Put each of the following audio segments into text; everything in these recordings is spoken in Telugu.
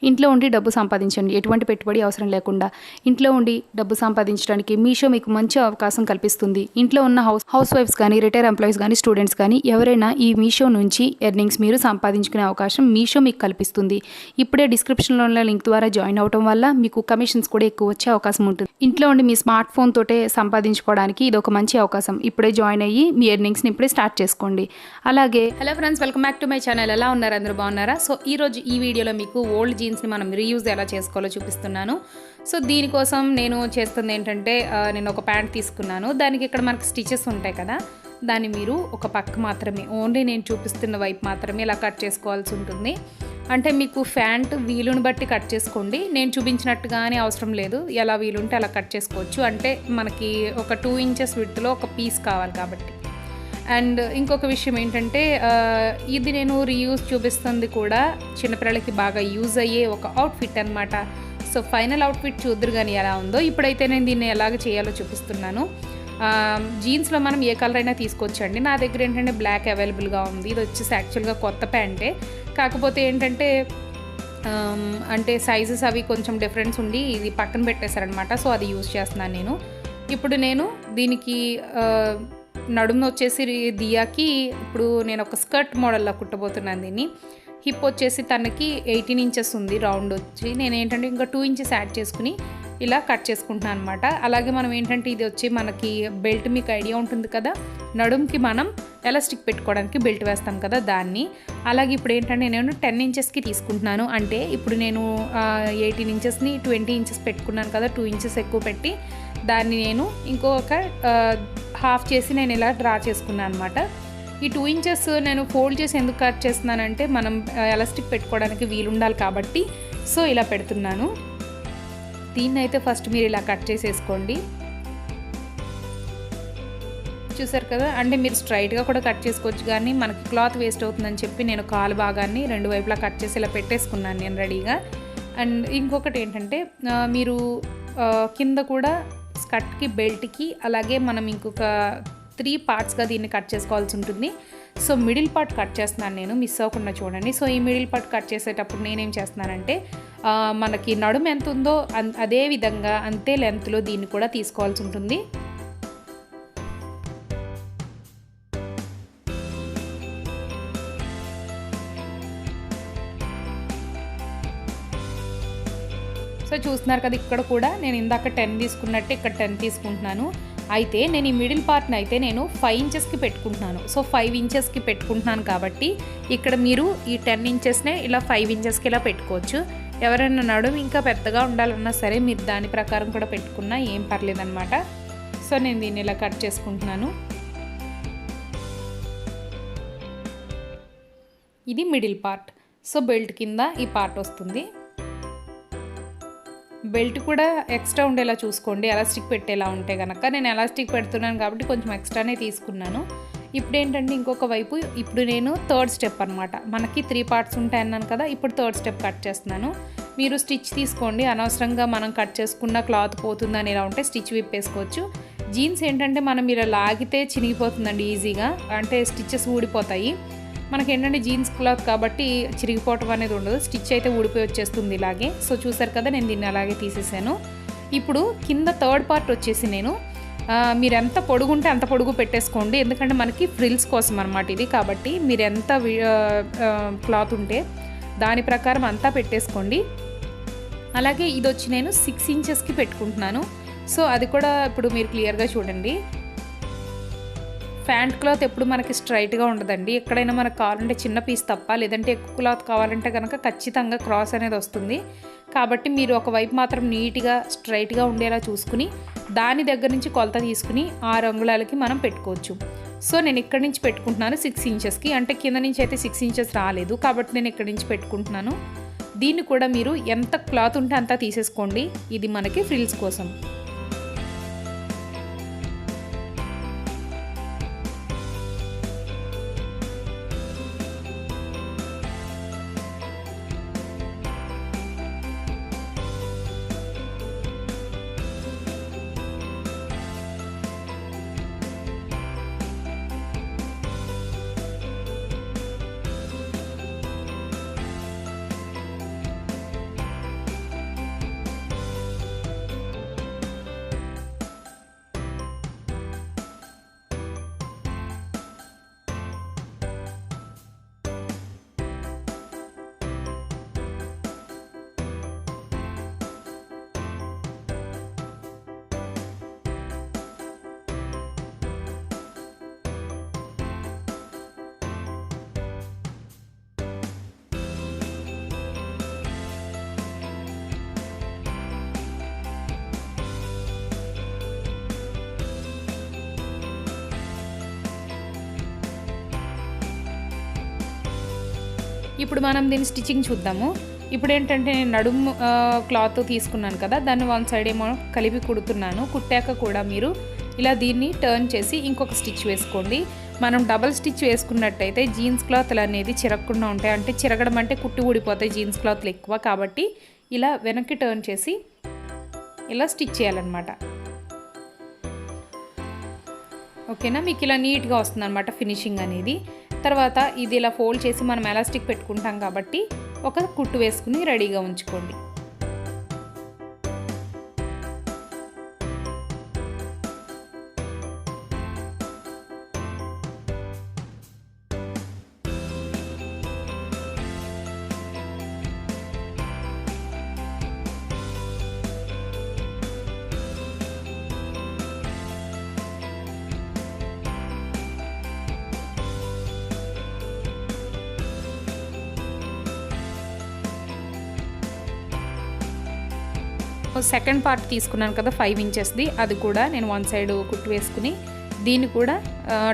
ఇంట్లో ఉండి డబ్బు సంపాదించండి, ఎటువంటి పెట్టుబడి అవసరం లేకుండా. ఇంట్లో ఉండి డబ్బు సంపాదించడానికి మీషో మీకు మంచి అవకాశం కల్పిస్తుంది. ఇంట్లో ఉన్న హౌస్ వైఫ్స్ కానీ, రిటైర్ ఎంప్లాయీస్ కానీ, స్టూడెంట్స్ కానీ ఎవరైనా ఈ మీషో నుంచి ఎర్నింగ్స్ మీరు సంపాదించుకునే అవకాశం మీషో మీకు కల్పిస్తుంది. ఇప్పుడే డిస్క్రిప్షన్లో ఉన్న లింక్ ద్వారా జాయిన్ అవడం వల్ల మీకు కమిషన్స్ కూడా ఎక్కువ వచ్చే అవకాశం ఉంటుంది. ఇంట్లో ఉండి మీ స్మార్ట్ ఫోన్ తోటే సంపాదించుకోవడానికి ఇది ఒక మంచి అవకాశం. ఇప్పుడే జాయిన్ అయ్యి మీ ఎర్నింగ్స్ని ఇప్పుడే స్టార్ట్ చేసుకోండి. అలాగే hello friends, welcome back to my channel. ఎలా ఉన్నారు? అందరూ బాగున్నారా? సో ఈరోజు ఈ వీడియోలో మీకు ఓల్డ్ జీన్స్ని మనం రీయూజ్ ఎలా చేసుకోవాలో చూపిస్తున్నాను. సో దీనికోసం నేను చేస్తుంది ఏంటంటే, నేను ఒక ప్యాంట్ తీసుకున్నాను. దానికి ఇక్కడ మనకి స్టిచెస్ ఉంటాయి కదా, దాన్ని మీరు ఒక పక్క మాత్రమే, ఓన్లీ నేను చూపిస్తున్న వైపు మాత్రమే ఇలా కట్ చేసుకోవాల్సి ఉంటుంది. అంటే మీకు ప్యాంట్ వీలుని బట్టి కట్ చేసుకోండి. నేను చూపించినట్టుగానే అవసరం లేదు, ఎలా వీలుంటే అలా కట్ చేసుకోవచ్చు. అంటే మనకి ఒక 2 ఇంచెస్ విడ్త్లో ఒక పీస్ కావాలి కాబట్టి. అండ్ ఇంకొక విషయం ఏంటంటే, ఇది నేను రీయూజ్ చూపిస్తుంది కూడా చిన్నపిల్లలకి బాగా యూజ్ అయ్యే ఒక అవుట్ఫిట్ అనమాట. సో ఫైనల్ అవుట్ఫిట్ చూద్దరు కానీ ఎలా ఉందో. ఇప్పుడైతే నేను దీన్ని ఎలాగ చేయాలో చూపిస్తున్నాను. జీన్స్లో మనం ఏ కలర్ అయినా తీసుకోవచ్చండి. నా దగ్గర ఏంటంటే బ్లాక్ అవైలబుల్గా ఉంది. ఇది వచ్చేసి యాక్చువల్గా కొత్త ప్యాంటే, కాకపోతే ఏంటంటే అంటే సైజెస్ అవి కొంచెం డిఫరెన్స్ ఉండి ఇది పక్కన పెట్టేశారనమాట. సో అది యూజ్ చేస్తున్నాను నేను. ఇప్పుడు నేను దీనికి నడుము వచ్చేసి దియాకి ఇప్పుడు నేను ఒక స్కర్ట్ మోడల్లో కుట్టబోతున్నాను దీన్ని. హిప్ వచ్చేసి తనకి 18 ఇంచెస్ ఉంది రౌండ్ వచ్చి. నేను ఏంటంటే ఇంకా 2 ఇంచెస్ యాడ్ చేసుకుని ఇలా కట్ చేసుకుంటున్నాను అనమాట. అలాగే మనం ఏంటంటే ఇది వచ్చి మనకి బెల్ట్, మీకు ఐడియా ఉంటుంది కదా, నడుముకి మనం ఎలాస్టిక్ పెట్టుకోవడానికి బెల్ట్ వేస్తాం కదా దాన్ని. అలాగే ఇప్పుడు ఏంటంటే నేను 10 ఇంచెస్కి తీసుకుంటున్నాను. అంటే ఇప్పుడు నేను 18 ఇంచెస్ని 20 ఇంచెస్ పెట్టుకున్నాను కదా, 2 ఇంచెస్ ఎక్కువ పెట్టి దాన్ని నేను ఇంకొక హాఫ్ చేసి నేను ఇలా డ్రా చేసుకున్నాను అనమాట. ఈ 2 ఇంచెస్ నేను ఫోల్డ్ చేసి ఎందుకు కట్ చేస్తున్నానంటే, మనం ఎలాస్టిక్ పెట్టుకోవడానికి వీలుండాలి కాబట్టి. సో ఇలా పెడుతున్నాను. దీన్ని అయితే ఫస్ట్ మీరు ఇలా కట్ చేసేసుకోండి. చూసారు కదా, అంటే మీరు స్ట్రైట్గా కూడా కట్ చేసుకోవచ్చు, కానీ మనకి క్లాత్ వేస్ట్ అవుతుందని చెప్పి నేను కాలు భాగాన్ని 2 వైపులా కట్ చేసి ఇలా పెట్టేసుకున్నాను నేను రెడీగా. అండ్ ఇంకొకటి ఏంటంటే, మీరు కింద కూడా స్కర్ట్కి, బెల్ట్కి, అలాగే మనం ఇంకొక 3 పార్ట్స్గా దీన్ని కట్ చేసుకోవాల్సి ఉంటుంది. సో మిడిల్ పార్ట్ కట్ చేస్తున్నాను నేను, మిస్ అవ్వకుండా చూడండి. సో ఈ మిడిల్ పార్ట్ కట్ చేసేటప్పుడు నేనేం చేస్తున్నానంటే, మనకి నడుము ఎంత ఉందో అదే విధంగా అంతే లెంత్లో దీన్ని కూడా తీసుకోవాల్సి ఉంటుంది. సో చూస్తున్నారు కదా, ఇక్కడ కూడా నేను ఇందాక 10 తీసుకున్నట్టే ఇక్కడ 10 తీసుకుంటున్నాను. అయితే నేను ఈ మిడిల్ పార్ట్ని అయితే నేను 5 ఇంచెస్కి పెట్టుకుంటున్నాను. సో 5 ఇంచెస్కి పెట్టుకుంటున్నాను కాబట్టి ఇక్కడ మీరు ఈ 10 ఇంచెస్నే ఇలా 5 ఇంచెస్కి ఇలా పెట్టుకోవచ్చు. ఎవరైనా నడుము ఇంకా పెద్దగా ఉండాలన్నా సరే మీరు దాని ప్రకారం కూడా పెట్టుకున్నా ఏం పర్లేదన్నమాట. సో నేను దీన్ని ఇలా కట్ చేసుకుంటున్నాను. ఇది మిడిల్ పార్ట్. సో బెల్ట్ కింద ఈ పార్ట్ వస్తుంది. బెల్ట్ కూడా ఎక్స్ట్రా ఉండేలా చూసుకోండి, ఎలాస్టిక్ పెట్టేలా ఉంటే కనుక. నేను ఎలాస్టిక్ పెడుతున్నాను కాబట్టి కొంచెం ఎక్స్ట్రానే తీసుకున్నాను. ఇప్పుడు ఏంటంటే ఇంకొక వైపు, ఇప్పుడు నేను 3rd స్టెప్ అనమాట. మనకి 3 పార్ట్స్ ఉంటాయి అన్నాను కదా, ఇప్పుడు 3rd స్టెప్ కట్ చేస్తున్నాను. మీరు స్టిచ్ తీసుకోండి, అనవసరంగా మనం కట్ చేసుకున్న క్లాత్ పోతుందని ఇలా ఉంటే స్టిచ్ విప్పేసుకోవచ్చు. జీన్స్ ఏంటంటే మనం ఇలా లాగితే చినిగిపోతుందండి ఈజీగా, అంటే స్టిచ్చెస్ ఊడిపోతాయి. మనకి ఏంటంటే జీన్స్ క్లాత్ కాబట్టి చిరిగిపోవటం అనేది ఉండదు, స్టిచ్ అయితే ఊడిపోయి వచ్చేస్తుంది ఇలాగే. సో చూసారు కదా, నేను దీన్ని అలాగే తీసేసాను. ఇప్పుడు కింద 3rd పార్ట్ వచ్చేసి నేను మీరు ఎంత పొడుగుంటే అంత పొడుగు పెట్టేసుకోండి, ఎందుకంటే మనకి ఫ్రిల్స్ కోసం అనమాట ఇది. కాబట్టి మీరు ఎంత క్లాత్ ఉంటే దాని ప్రకారం అంతా పెట్టేసుకోండి. అలాగే ఇది వచ్చి నేను 6 ఇంచెస్కి పెట్టుకుంటున్నాను. సో అది కూడా ఇప్పుడు మీరు క్లియర్గా చూడండి. ప్యాంట్ క్లాత్ ఎప్పుడు మనకి స్ట్రైట్గా ఉండదండి, ఎక్కడైనా మనకు కావాలంటే చిన్న పీస్ తప్ప, లేదంటే ఎక్కువ క్లాత్ కావాలంటే కనుక ఖచ్చితంగా క్రాస్ అనేది వస్తుంది. కాబట్టి మీరు ఒకవైపు మాత్రం నీట్గా స్ట్రైట్గా ఉండేలా చూసుకుని దాని దగ్గర నుంచి కొలత తీసుకుని 6 అంగుళాలకి మనం పెట్టుకోవచ్చు. సో నేను ఇక్కడి నుంచి పెట్టుకుంటున్నాను 6 ఇంచెస్కి, అంటే కింద నుంచి అయితే 6 ఇంచెస్ రాలేదు కాబట్టి నేను ఇక్కడి నుంచి పెట్టుకుంటున్నాను. దీన్ని కూడా మీరు ఎంత క్లాత్ ఉంటే అంతా తీసేసుకోండి, ఇది మనకి ఫ్రిల్స్ కోసం. ఇప్పుడు మనం దీని స్టిచ్చింగ్ చూద్దాము. ఇప్పుడు ఏంటంటే నేను నడుము క్లాత్ తీసుకున్నాను కదా, దాన్ని వన్ సైడ్ ఏమో కలిపి కుడుతున్నాను. కుట్టాక కూడా మీరు ఇలా దీన్ని టర్న్ చేసి ఇంకొక స్టిచ్ వేసుకోండి. మనం డబల్ స్టిచ్ వేసుకున్నట్టయితే జీన్స్ క్లాత్లు అనేది చిరగకుండా ఉంటాయి. అంటే చిరగడం అంటే కుట్టి ఊడిపోతాయి జీన్స్ క్లాత్లు ఎక్కువ. కాబట్టి ఇలా వెనక్కి టర్న్ చేసి ఇలా స్టిచ్ చేయాలన్నమాట. ఓకేనా, మీకు ఇలా నీట్గా వస్తుంది అనమాట ఫినిషింగ్ అనేది. తర్వాత ఇది ఇలా ఫోల్డ్ చేసి మనం ఎలాస్టిక్ పెట్టుకుంటాం కాబట్టి ఒక కుట్టు వేసుకుని రెడీగా ఉంచుకోండి. సెకండ్ పార్ట్ తీసుకున్నాను కదా 5 ఇంచెస్ది, అది కూడా నేను వన్ సైడ్ కుట్టు వేసుకుని దీన్ని కూడా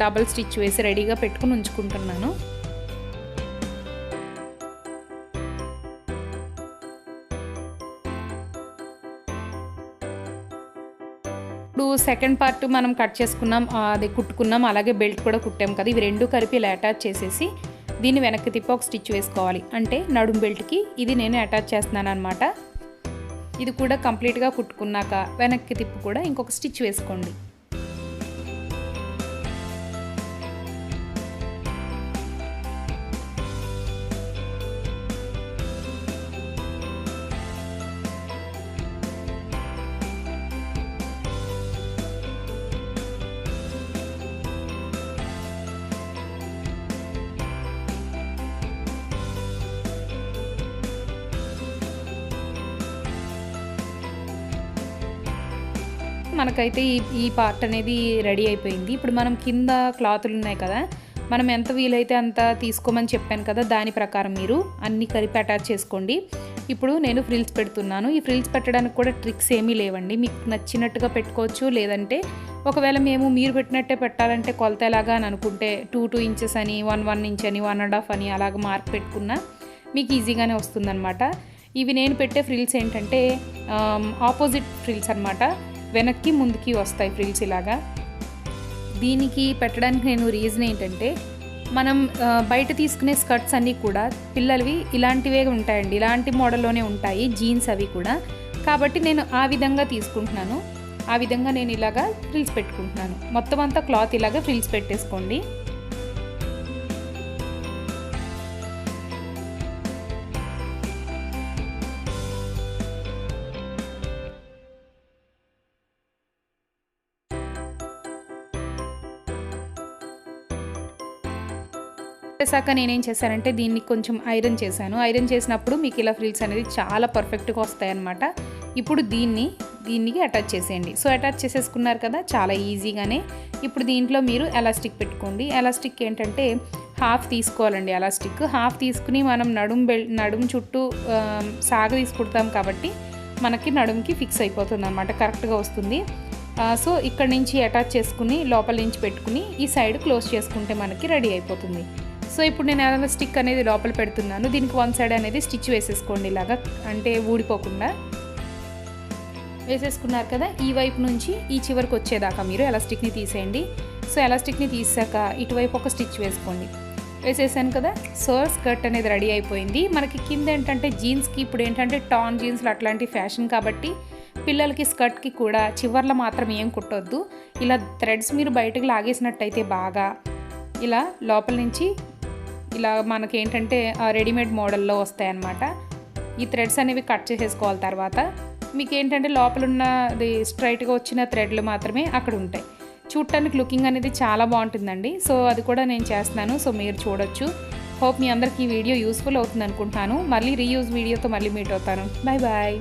డబల్ స్టిచ్ వేసి రెడీగా పెట్టుకుని ఉంచుకుంటున్నాను. ఇప్పుడు సెకండ్ పార్ట్ మనం కట్ చేసుకున్నాం, అది కుట్టుకున్నాం, అలాగే బెల్ట్ కూడా కుట్టాం కదా, ఇవి రెండు కలిపి ఇలా అటాచ్ చేసేసి దీన్ని వెనక్కి తిప్పి ఒక స్టిచ్ వేసుకోవాలి. అంటే నడుం బెల్ట్కి ఇది నేను అటాచ్ చేస్తున్నాను అనమాట. ఇది కూడా కంప్లీట్గా కుట్టుకున్నాక వెనక్కి తిప్పి కూడా ఇంకొక స్టిచ్ వేసుకోండి. మనకైతే ఈ పార్ట్ అనేది రెడీ అయిపోయింది. ఇప్పుడు మనం కింద క్లాతులు ఉన్నాయి కదా, మనం ఎంత వీలైతే అంత తీసుకోమని చెప్పాను కదా, దాని ప్రకారం మీరు అన్నీ కలిపి అటాచ్ చేసుకోండి. ఇప్పుడు నేను ఫ్రిల్స్ పెడుతున్నాను. ఈ ఫ్రిల్స్ పెట్టడానికి కూడా ట్రిక్స్ ఏమీ లేవండి, మీకు నచ్చినట్టుగా పెట్టుకోవచ్చు. లేదంటే ఒకవేళ మీరు పెట్టినట్టే పెట్టాలంటే కొలత ఎలాగా అని అనుకుంటే 2 ఇంచెస్ అని 1 ఇంచ్ అని 1.5 అని అలాగ మార్క్ పెట్టుకున్నా మీకు ఈజీగానే వస్తుందన్నమాట. ఇవి నేను పెట్టే ఫ్రిల్స్ ఏంటంటే ఆపోజిట్ ఫ్రిల్స్ అనమాట, వెనక్కి ముందుకి వస్తాయి ఫ్రిల్స్ ఇలాగా. దీనికి పెట్టడానికి నేను రీజన్ ఏంటంటే మనం బయట తీసుకునే స్కర్ట్స్ అన్నీ కూడా పిల్లలవి ఇలాంటివే ఉంటాయండి, ఇలాంటి మోడల్లోనే ఉంటాయి జీన్స్ అవి కూడా. కాబట్టి నేను ఆ విధంగా తీసుకుంటున్నాను, ఆ విధంగా నేను ఇలాగా ఫ్రిల్స్ పెట్టుకుంటున్నాను. మొత్తం అంతా క్లాత్ ఇలాగా ఫ్రిల్స్ పెట్టేసుకోండి. చేశాక నేనేం చేశానంటే దీన్ని కొంచెం ఐరన్ చేశాను. ఐరన్ చేసినప్పుడు మీకు ఇలా ఫ్రిల్స్ అనేది చాలా పర్ఫెక్ట్గా వస్తాయన్నమాట. ఇప్పుడు దీనికి అటాచ్ చేసేయండి. సో అటాచ్ చేసేసుకున్నారు కదా, చాలా ఈజీగానే. ఇప్పుడు దీంట్లో మీరు ఎలాస్టిక్ పెట్టుకోండి. ఎలాస్టిక్ ఏంటంటే హాఫ్ తీసుకోవాలండి. ఎలాస్టిక్ హాఫ్ తీసుకుని మనం నడుం చుట్టూ సాగ తీసుకుంటాం కాబట్టి మనకి నడుముకి ఫిక్స్ అయిపోతుంది అనమాట, కరెక్ట్గా వస్తుంది. సో ఇక్కడ నుంచి అటాచ్ చేసుకుని లోపల నుంచి పెట్టుకుని ఈ సైడ్ క్లోజ్ చేసుకుంటే మనకి రెడీ అయిపోతుంది. సో ఇప్పుడు నేను ఎలాస్టిక్ అనేది లోపల పెడుతున్నాను. దీనికి వన్ సైడ్ అనేది స్టిచ్ వేసేసుకోండి ఇలాగా, అంటే ఊడిపోకుండా వేసేసుకున్నారు కదా. ఈ వైపు నుంచి ఈ చివరికి వచ్చేదాకా మీరు ఎలాస్టిక్ని తీసేయండి. సో ఎలాస్టిక్ని తీసాక ఇటువైపు ఒక స్టిచ్ వేసుకోండి. వేసేసాను కదా. సో స్కర్ట్ అనేది రెడీ అయిపోయింది. మనకి కింద ఏంటంటే జీన్స్కి ఇప్పుడు ఏంటంటే టాన్ జీన్స్లు అట్లాంటి ఫ్యాషన్ కాబట్టి పిల్లలకి స్కర్ట్కి కూడా చివర్ల మాత్రం ఏం కుట్టొద్దు. ఇలా థ్రెడ్స్ మీరు బయటకు లాగేసినట్టయితే బాగా ఇలా లోపల నుంచి ఇలా మనకి ఏంటంటే రెడీమేడ్ మోడల్లో వస్తాయన్నమాట. ఈ థ్రెడ్స్ అనేవి కట్ చేసేసుకోవాలి. తర్వాత మీకు ఏంటంటే లోపల ఉన్నది స్ట్రైట్గా వచ్చిన థ్రెడ్లు మాత్రమే అక్కడ ఉంటాయి. చూడటానికి లుకింగ్ అనేది చాలా బాగుంటుందండి. సో అది కూడా నేను చేస్తున్నాను, సో మీరు చూడొచ్చు. హోప్ మీ అందరికీ ఈ వీడియో యూస్ఫుల్ అవుతుంది అనుకుంటున్నాను. మళ్ళీ రీయూజ్ వీడియోతో మళ్ళీ మీట్ అవుతాను. Bye bye.